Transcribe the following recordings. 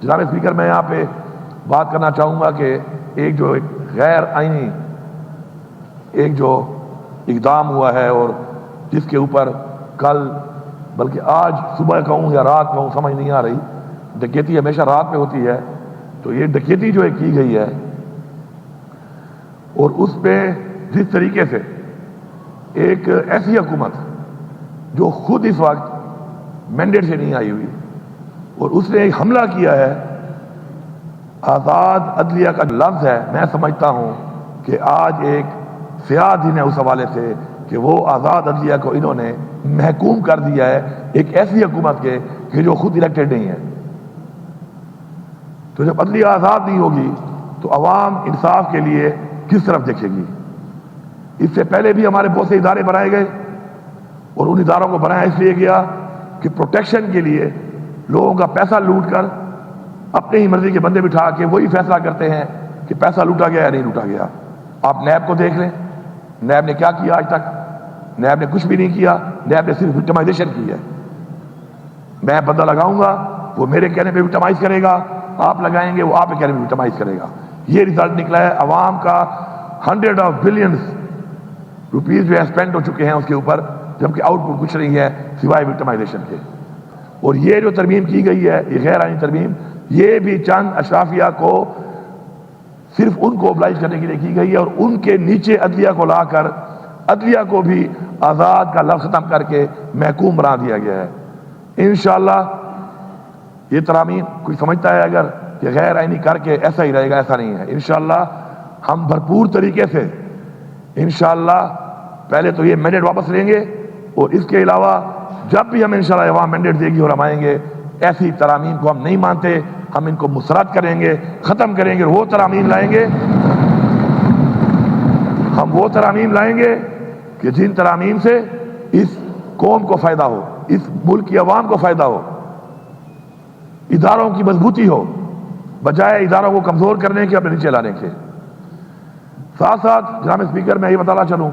جناب اسپیکر، میں یہاں پہ بات کرنا چاہوں گا کہ ایک غیر آئینی ایک جو اقدام ہوا ہے اور جس کے اوپر کل بلکہ آج صبح کہوں یا رات کہوں سمجھ نہیں آ رہی، ڈکیتی ہمیشہ رات میں ہوتی ہے، تو یہ ڈکیتی جو کی گئی ہے اور اس پہ جس طریقے سے ایک ایسی حکومت جو خود اس وقت مینڈیٹ سے نہیں آئی ہوئی اور اس نے ایک حملہ کیا ہے، آزاد عدلیہ کا لفظ ہے، میں سمجھتا ہوں کہ آج ایک سیاہ دن ہے اس حوالے سے کہ وہ آزاد عدلیہ کو انہوں نے محکوم کر دیا ہے ایک ایسی حکومت کے کہ جو خود الیکٹڈ نہیں ہے۔ تو جب عدلیہ آزاد نہیں ہوگی تو عوام انصاف کے لیے کس طرف دیکھے گی؟ اس سے پہلے بھی ہمارے بہت سے ادارے بنائے گئے اور ان اداروں کو بنایا اس لیے گیا کہ پروٹیکشن کے لیے لوگوں کا پیسہ لوٹ کر اپنے ہی مرضی کے بندے بٹھا کے وہی فیصلہ کرتے ہیں کہ پیسہ لوٹا گیا یا نہیں لوٹا گیا۔ آپ نیب کو دیکھ لیں، نیب نے کیا کیا آج تک؟ نیب نے کچھ بھی نہیں کیا، نیب نے صرف وکٹمائزیشن کی ہے۔ میں بندہ لگاؤں گا، وہ میرے کہنے پہ وکٹمائز کرے گا، آپ لگائیں گے وہ آپ کے کہنے پہ وکٹمائز کرے گا۔ یہ رزلٹ نکلا ہے، عوام کا 100 بلینز روپیز جو ہے اسپینڈ ہو چکے ہیں اس کے اوپر، جبکہ آؤٹ پٹ کچھ نہیں ہے سوائے وکٹمائزیشن کے۔ اور یہ جو ترمیم کی گئی ہے، یہ غیر آئینی ترمیم، یہ بھی چند اشرافیہ کو صرف ان کو اوبلائج کرنے کے لیے کی گئی ہے اور ان کے نیچے عدلیہ کو لا کر عدلیہ کو بھی آزاد کا لفظ ختم کر کے محکوم بنا دیا گیا ہے۔ انشاءاللہ یہ ترامیم کوئی سمجھتا ہے اگر کہ غیر آئینی کر کے ایسا ہی رہے گا، ایسا نہیں ہے۔ انشاءاللہ ہم بھرپور طریقے سے انشاءاللہ پہلے تو یہ مینڈیٹ واپس لیں گے اور اس کے علاوہ جب بھی ہم انشاءاللہ عوام مینڈیٹ دے گی اور ہم آئیں گے، ایسی ترامیم کو ہم نہیں مانتے، ہم ان کو مسرد کریں گے، ختم کریں گے، وہ ترامیم لائیں گے، ہم وہ ترامیم لائیں گے کہ جن ترامیم سے اس قوم کو فائدہ ہو، اس ملک کی عوام کو فائدہ ہو، اداروں کی مضبوطی ہو، بجائے اداروں کو کمزور کرنے کے، اپنے نیچے لانے کے۔ ساتھ ساتھ جناب اسپیکر میں یہ بتانا چلوں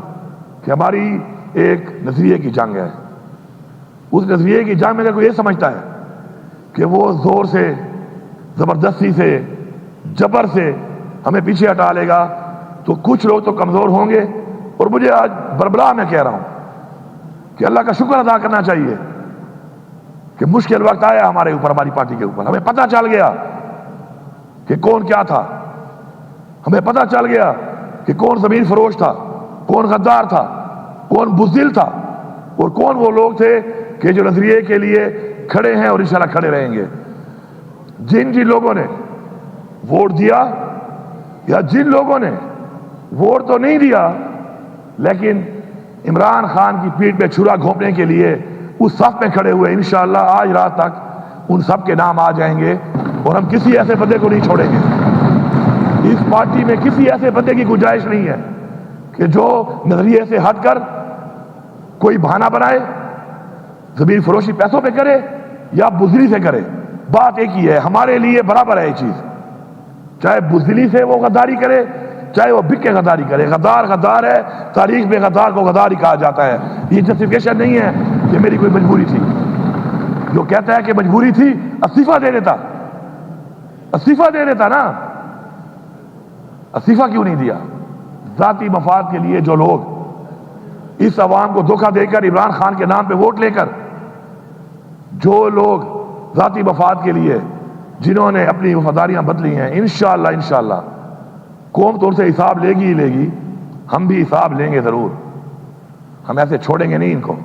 کہ ہماری ایک نظریے کی جنگ ہے۔ اس نظریے کی جنگ میں کوئی یہ سمجھتا ہے کہ وہ زور سے، زبردستی سے، جبر سے ہمیں پیچھے ہٹا لے گا تو کچھ لوگ تو کمزور ہوں گے۔ اور مجھے آج بربلا میں کہہ رہا ہوں کہ اللہ کا شکر ادا کرنا چاہیے کہ مشکل وقت آیا ہمارے اوپر، ہماری پارٹی کے اوپر، ہمیں پتہ چل گیا کہ کون کیا تھا، ہمیں پتہ چل گیا کہ کون زمین فروش تھا، کون غدار تھا، کون بزدل تھا اور کون وہ لوگ تھے کہ جو نظریے کے لیے کھڑے ہیں اور انشاءاللہ کھڑے رہیں گے۔ جن لوگوں نے ووٹ دیا یا جن لوگوں نے ووٹ تو نہیں دیا لیکن عمران خان کی پیٹھ پہ چھرا گھونپنے کے لیے اس صف میں کھڑے ہوئے، انشاءاللہ آج رات تک ان سب کے نام آ جائیں گے اور ہم کسی ایسے بندے کو نہیں چھوڑیں گے۔ اس پارٹی میں کسی ایسے بندے کی گنجائش نہیں ہے کہ جو نظریے سے ہٹ کر کوئی بہانہ بنائے، زمین فروشی پیسوں پہ کرے یا بزدلی سے کرے۔ بات ایک ہی ہے، ہمارے لیے برابر ہے یہ چیز، چاہے بزدلی سے وہ غداری کرے چاہے وہ بک کے غداری کرے۔ غدار غدار ہے، تاریخ میں غدار کو غدار ہی کہا جاتا ہے۔ یہ جسٹیفیکیشن نہیں ہے کہ میری کوئی مجبوری تھی۔ جو کہتا ہے کہ مجبوری تھی استعفیٰ دے دیتا، استعفیٰ دے دیتا نا، استعفیٰ کیوں نہیں دیا؟ ذاتی مفاد کے لیے جو لوگ اس عوام کو دھوکہ دے کر عمران خان کے نام پہ ووٹ لے کر، جو لوگ ذاتی مفاد کے لیے جنہوں نے اپنی وفاداریاں بدلی ہیں، انشاءاللہ قوم تو ان سے حساب لے گی ہی لے گی، ہم بھی حساب لیں گے ضرور، ہم ایسے چھوڑیں گے نہیں ان کو۔